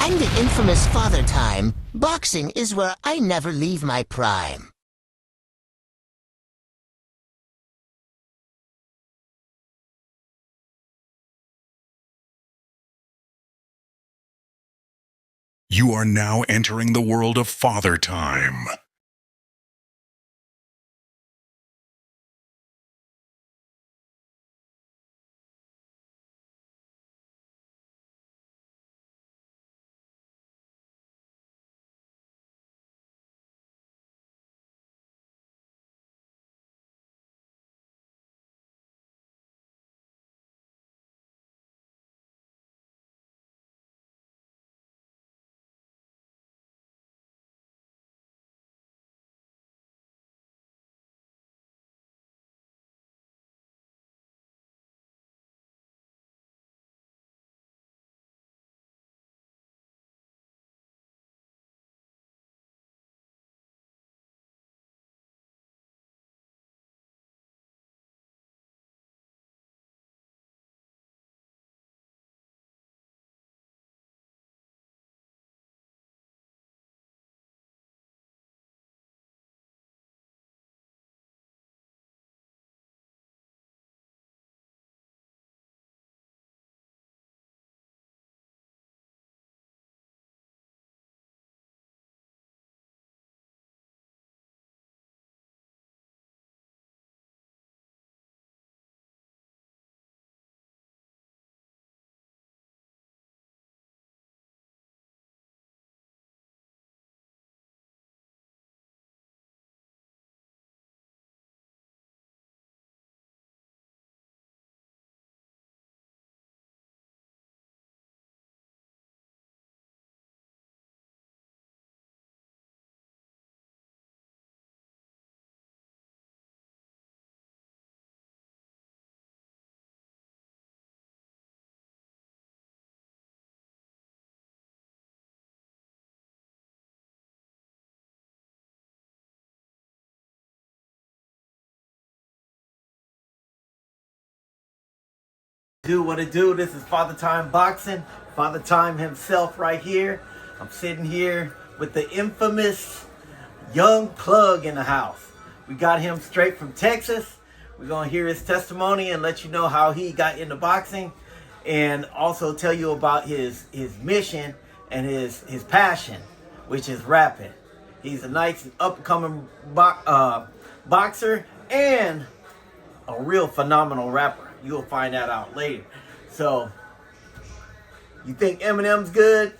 I'm the infamous Father Time. Boxing is where I never leave my prime. You are now entering the world of Father Time. Do what it do. This is Father Time Boxing. Father Time himself right here. I'm sitting here with the infamous Young Plug in the house. We got him straight from Texas. We're going to hear his testimony and let you know how he got into boxing, and also tell you about his mission and his passion, which is rapping. He's a nice up-and-coming boxer and a real phenomenal rapper. You'll find that out later. So, you think Eminem's good?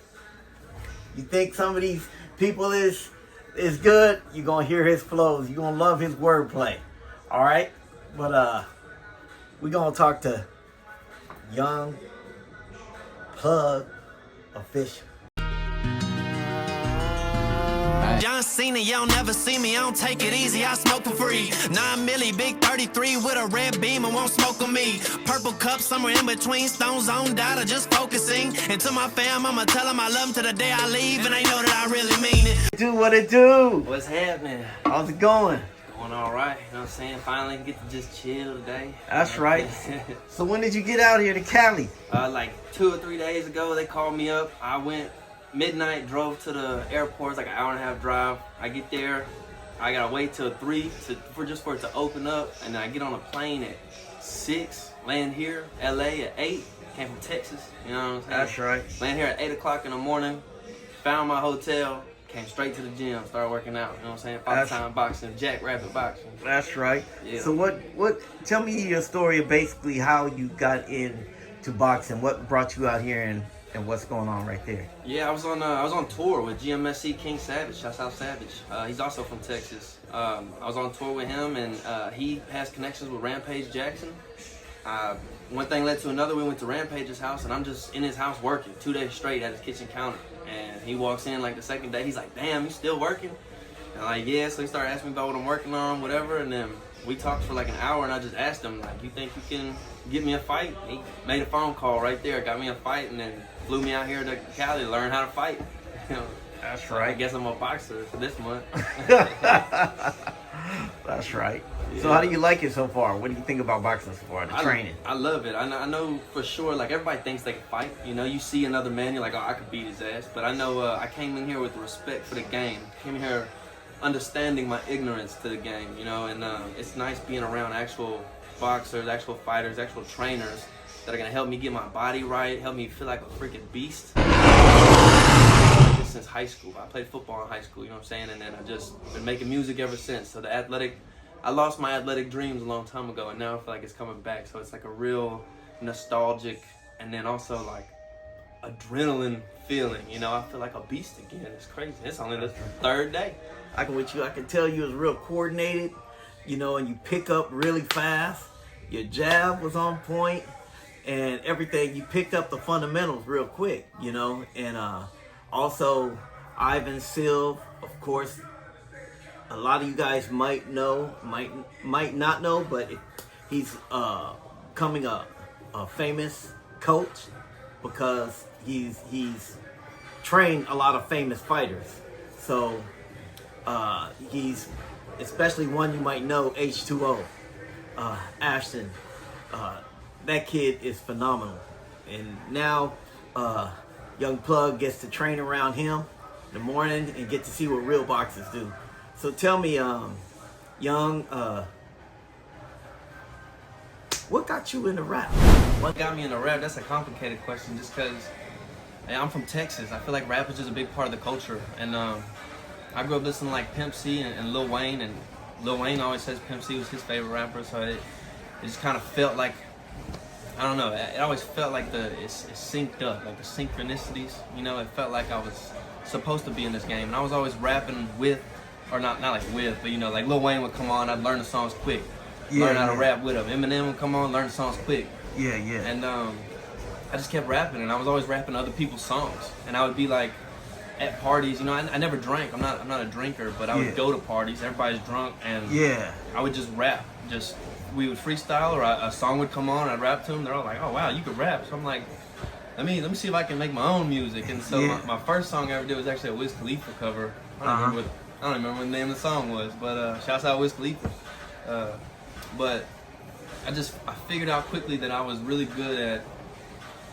You think some of these people is good? You're gonna hear his flows. You're gonna love his wordplay. All right, but we're gonna talk to Young Plug Official. John Cena, y'all never see me, I don't take it easy, I smoke for free. 9 milli, big 33 with a red beam and won't smoke on me. Purple cup, somewhere in between, stone zone data, just focusing. And to my fam, I'ma tell them I love them to the day I leave, and they know that I really mean it. Do what it do. What's happening? How's it going? Going all right, you know what I'm saying? Finally get to just chill today. That's right. So when did you get out here to Cali? Like 2 or 3 days ago, they called me up. I went midnight, drove to the airport. It's like an hour and a half drive. I get there, I gotta wait till 3 for it to open up, and then I get on a plane at 6, land here, LA at 8, came from Texas, you know what I'm saying? That's right. Land here at 8 o'clock in the morning, found my hotel, came straight to the gym, started working out, you know what I'm saying? Father Time Boxing, Jack Rabbit Boxing. That's right. Yeah. So what, tell me your story of basically how you got into boxing. What brought you out here and what's going on right there? Yeah, I was on tour with GMSC King Savage. Shouts out Savage. He's also from Texas. I was on tour with him, and he has connections with Rampage Jackson. One thing led to another. We went to Rampage's house, and I'm just in his house working 2 days straight at his kitchen counter. And he walks in like the second day. He's like, "Damn, you still working?" And I'm like, "Yeah." So he started asking me about what I'm working on, whatever. And then we talked for like an hour, and I just asked him, like, "You think you can get me a fight?" He made a phone call right there, got me a fight, and then flew me out here to Cali to learn how to fight. You know, That's I right. guess I'm a boxer for this month. That's right. So how do you like it so far? What do you think about boxing so far? The training. I love it. I know for sure, like, everybody thinks they can fight. You know, you see another man, you're like, oh, I could beat his ass. But I know I came in here with respect for the game. Came here understanding my ignorance to the game, you know, and it's nice being around actual boxers, actual fighters, actual trainers that are going to help me get my body right, help me feel like a freaking beast. Since high school. I played football in high school, you know what I'm saying? And then I just been making music ever since. So I lost my athletic dreams a long time ago, and now I feel like it's coming back. So it's like a real nostalgic and then also like adrenaline feeling. You know, I feel like a beast again. It's crazy. It's only the third day. I can tell you was real coordinated, you know, and you pick up really fast. Your jab was on point, and everything. You picked up the fundamentals real quick, you know, and also Ivan Silv, of course. A lot of you guys might know, might not know, but he's coming a famous coach because he's trained a lot of famous fighters. So he's especially one you might know, H2O, Ashton. That kid is phenomenal, and now Young Plug gets to train around him in the morning and get to see what real boxers do. So tell me, Young, what got you into rap? What got me into rap? That's a complicated question just because I'm from Texas. I feel like rap is just a big part of the culture. And I grew up listening to like Pimp C and Lil Wayne. And Lil Wayne always says Pimp C was his favorite rapper. So it just kind of felt like, I don't know, it always felt like it's synced up, like the synchronicities. You know, it felt like I was supposed to be in this game. And I was always rapping with, or not like with, but you know, like Lil Wayne would come on, I'd learn the songs quick. Learn how to rap with him. Eminem would come on, learn the songs quick. Yeah. And I just kept rapping, and I was always rapping other people's songs. And I would be like at parties, you know, I never drank. I'm not a drinker, but I would go to parties. Everybody's drunk, and I would just rap. We would freestyle, or a song would come on, I'd rap to them. They're all like, "Oh wow, you could rap." So I'm like, let me see if I can make my own music. And so my first song I ever did was actually a Wiz Khalifa cover. I don't remember what the name of the song was, but shouts out Wiz Khalifa. But I figured out quickly that I was really good at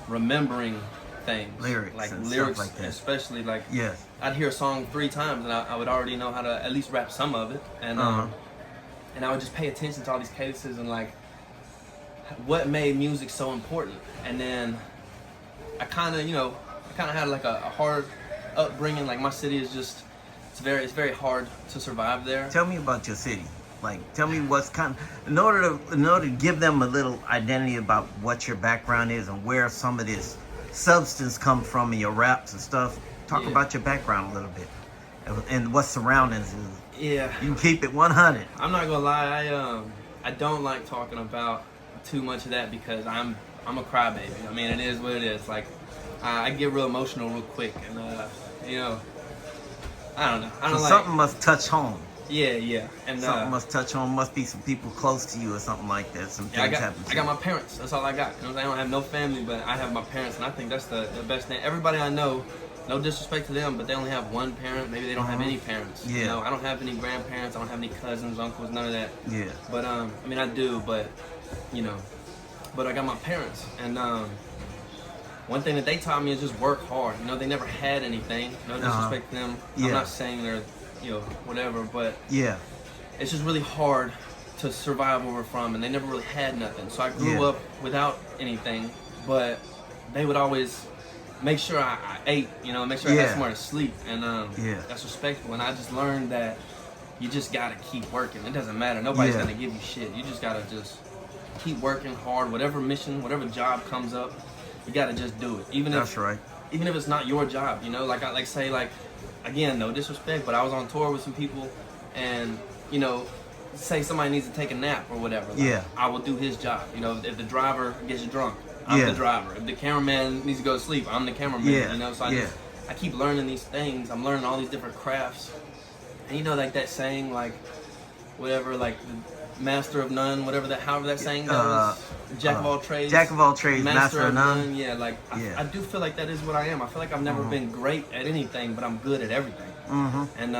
remembering things. Lyrics like that. Especially like I'd hear a song 3 times and I would already know how to at least rap some of it. And and I would just pay attention to all these cases and like what made music so important. And then I kind of had like a hard upbringing. Like my city is just, it's very hard to survive there. Tell me about your city. Like, tell me what's in order to give them a little identity about what your background is and where some of this substance comes from in your raps and stuff. Talk about your background a little bit and what surroundings is. Yeah. You can keep it 100. I'm not gonna lie, I don't like talking about too much of that because I'm a crybaby. I mean, it is what it is. Like, I get real emotional real quick, and you know, I don't know. Something must touch home. Yeah. And something must touch home. Must be some people close to you or something like that. Some things happen to I got my parents. That's all I got. I don't have no family, but I have my parents, and I think that's the best thing. Everybody I know, no disrespect to them, but they only have one parent. Maybe they don't have any parents. Yeah. You know, I don't have any grandparents. I don't have any cousins, uncles, none of that. Yeah. But I mean, I do, but you know, but I got my parents, and one thing that they taught me is just work hard. You know, they never had anything. No disrespect to them. I'm not saying they're, you know, whatever, but it's just really hard to survive where we're from, and they never really had nothing. So I grew up without anything, but they would always make sure I ate, you know, make sure I had somewhere to sleep, and that's respectful. And I just learned that you just gotta keep working. It doesn't matter. Nobody's gonna give you shit. You just gotta just keep working hard. Whatever mission, whatever job comes up, you gotta just do it. Even if it's not your job, you know. Like again, no disrespect, but I was on tour with some people, and you know, say somebody needs to take a nap or whatever. Like, I will do his job. You know, if the driver gets drunk, I'm the driver. If the cameraman needs to go to sleep, I'm the cameraman. You know, so I keep learning these things. I'm learning all these different crafts, and you know, like that saying, like whatever, like master of none, whatever that, however that saying goes. Jack of all trades. Jack of all trades, master of none. Yeah, like Yeah. I do feel like that is what I am. I feel like I've never been great at anything, but I'm good at everything. And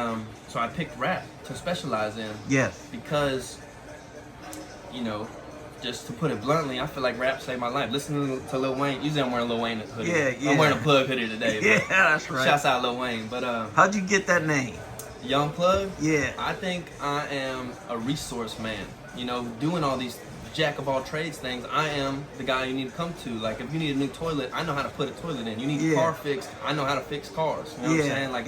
so I picked rap to specialize in. Yes. Because, you know, just to put it bluntly, I feel like rap saved my life. Listening to Lil Wayne, usually I'm wearing Lil Wayne hoodie. Yeah. I'm wearing a Plug hoodie today. Yeah, but that's right. Shouts out Lil Wayne. But How'd you get that name? Young Plug? Yeah. I think I am a resource man. You know, doing all these jack of all trades things, I am the guy you need to come to. Like, if you need a new toilet, I know how to put a toilet in. You need a car fixed, I know how to fix cars. You know what I'm saying? Like,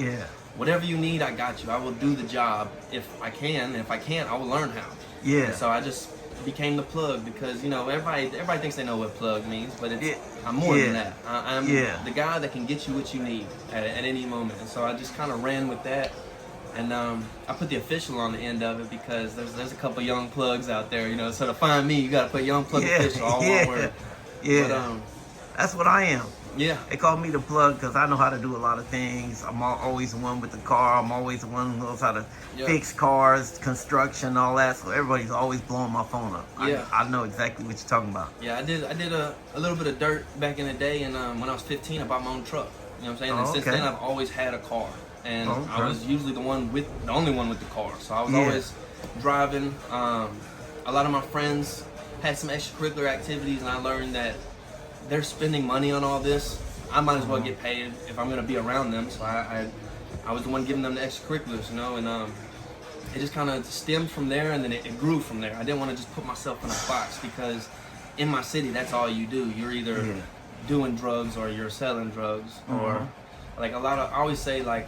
whatever you need, I got you. I will do the job if I can, and if I can't, I will learn how. Yeah. And so I just became the Plug because, you know, everybody thinks they know what plug means, but it's I'm more than that. I'm the guy that can get you what you need at any moment. And so I just kind of ran with that. And I put the official on the end of it because there's a couple young plugs out there, you know. So to find me, you got to put Young Plug official, all one word. Yeah. But, that's what I am. yeah. They call me the Plug because I know how to do a lot of things. I'm always the one with the car. I'm always the one who knows how to fix cars, construction, all that. So everybody's always blowing my phone up. Yeah. I know exactly what you're talking about. Yeah, I did a little bit of dirt back in the day, and when I was 15, I bought my own truck. You know what I'm saying? And since then, I've always had a car. And I was usually the only one with the car. So I was always driving. A lot of my friends had some extracurricular activities, and I learned that they're spending money on all this. I might as well get paid if I'm gonna be around them. So I was the one giving them the extracurriculars, you know, and it just kind of stemmed from there, and then it grew from there. I didn't want to just put myself in a box because in my city, that's all you do. You're either doing drugs or you're selling drugs, or like I always say like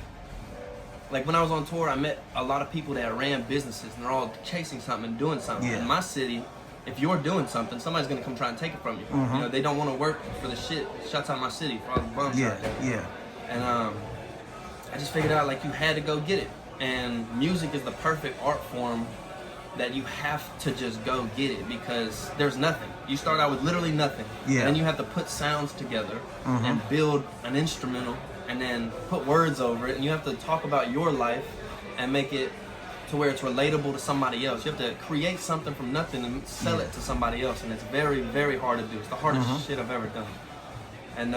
when I was on tour, I met a lot of people that ran businesses, and they're all chasing something and doing something. In my city, if you're doing something, somebody's gonna come try and take it from you. You know, they don't want to work for the shit. Shouts out my city for all the bums out there. And I just figured out like you had to go get it, and music is the perfect art form that you have to just go get it because there's nothing. You start out with literally nothing, and then you have to put sounds together and build an instrumental, and then put words over it, and you have to talk about your life and make it to where it's relatable to somebody else. You have to create something from nothing and sell it to somebody else, and it's very, very hard to do. It's the hardest shit I've ever done. And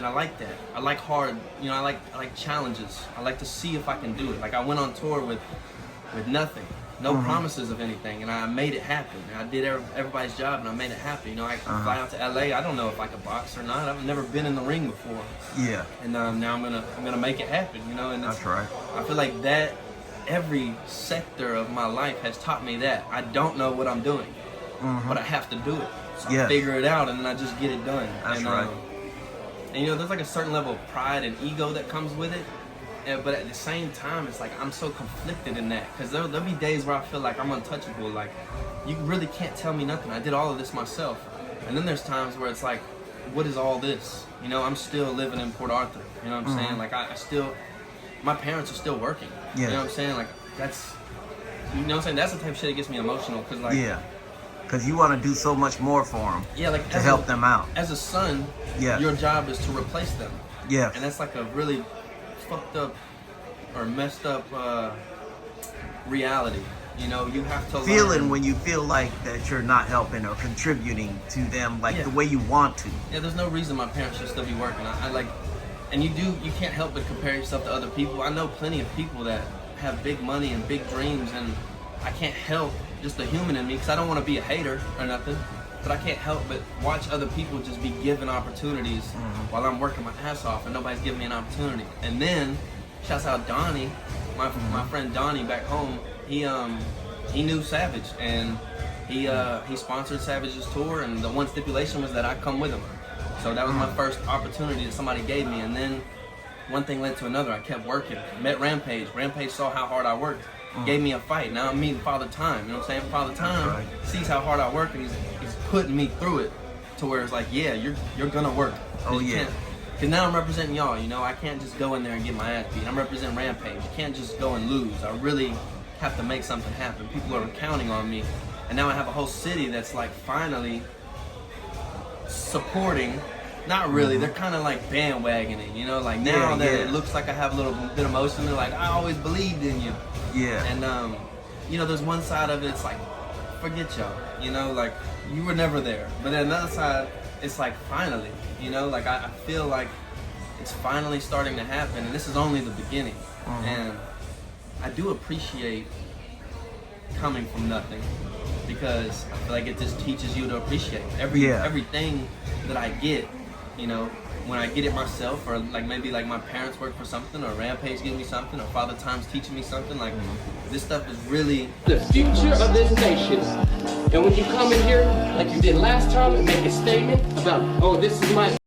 I like that. I like hard, you know, I like challenges. I like to see if I can do it. Like I went on tour with nothing. No promises of anything, and I made it happen. I did everybody's job, and I made it happen. You know, I fly out to LA. I don't know if I could box or not. I've never been in the ring before. Yeah. And now I'm gonna make it happen. You know, and that's right. I feel like that every sector of my life has taught me that I don't know what I'm doing, but I have to do it. So I figure it out, and then I just get it done. That's right. And you know, there's like a certain level of pride and ego that comes with it. But at the same time, it's like I'm so conflicted in that because there'll be days where I feel like I'm untouchable. Like you really can't tell me nothing. I did all of this myself. And then there's times where it's like, what is all this? You know, I'm still living in Port Arthur. You know what I'm saying? Like I still, my parents are still working. You know what I'm saying? Like that's, you know what I'm saying? That's the type of shit that gets me emotional because like. Because you want to do so much more for them. Like to help them out. As a son, your job is to replace them. And that's like a really fucked up or messed up reality. You know, you have to feeling when you feel like that you're not helping or contributing to them like the way you want to. There's no reason my parents should still be working. I like, and you can't help but compare yourself to other people. I know plenty of people that have big money and big dreams, and I can't help just the human in me because I don't want to be a hater or nothing. But I can't help but watch other people just be given opportunities while I'm working my ass off and nobody's giving me an opportunity. And then, shouts out Donnie, my friend Donnie back home. He knew Savage and he sponsored Savage's tour, and the one stipulation was that I come with him. So that was my first opportunity that somebody gave me. And then one thing led to another. I kept working. Met Rampage. Rampage saw how hard I worked. Gave me a fight. Now I'm meeting Father Time. You know what I'm saying? Father Time sees how hard I work, and he's putting me through it to where it's like, yeah, you're gonna work. Because now I'm representing y'all. You know, I can't just go in there and get my ass beat. I'm representing Rampage. You can't just go and lose. I really have to make something happen. People are counting on me, and now I have a whole city that's like finally supporting. Not really. They're kind of like bandwagoning, you know. Like now that it looks like I have a little bit of motion, they're like, I always believed in you. And you know, there's one side of it. It's like forget y'all. You know, like you were never there. But then another side, it's like finally, you know, like I feel like it's finally starting to happen, and this is only the beginning. And I do appreciate coming from nothing, because I feel like it just teaches you to appreciate everything that I get. You know, when I get it myself, or like maybe like my parents work for something, or Rampage gives me something, or Father Time's teaching me something. Like this stuff is really the future of this nation. And when you come in here, like you did last time, and make a statement about, oh, this is my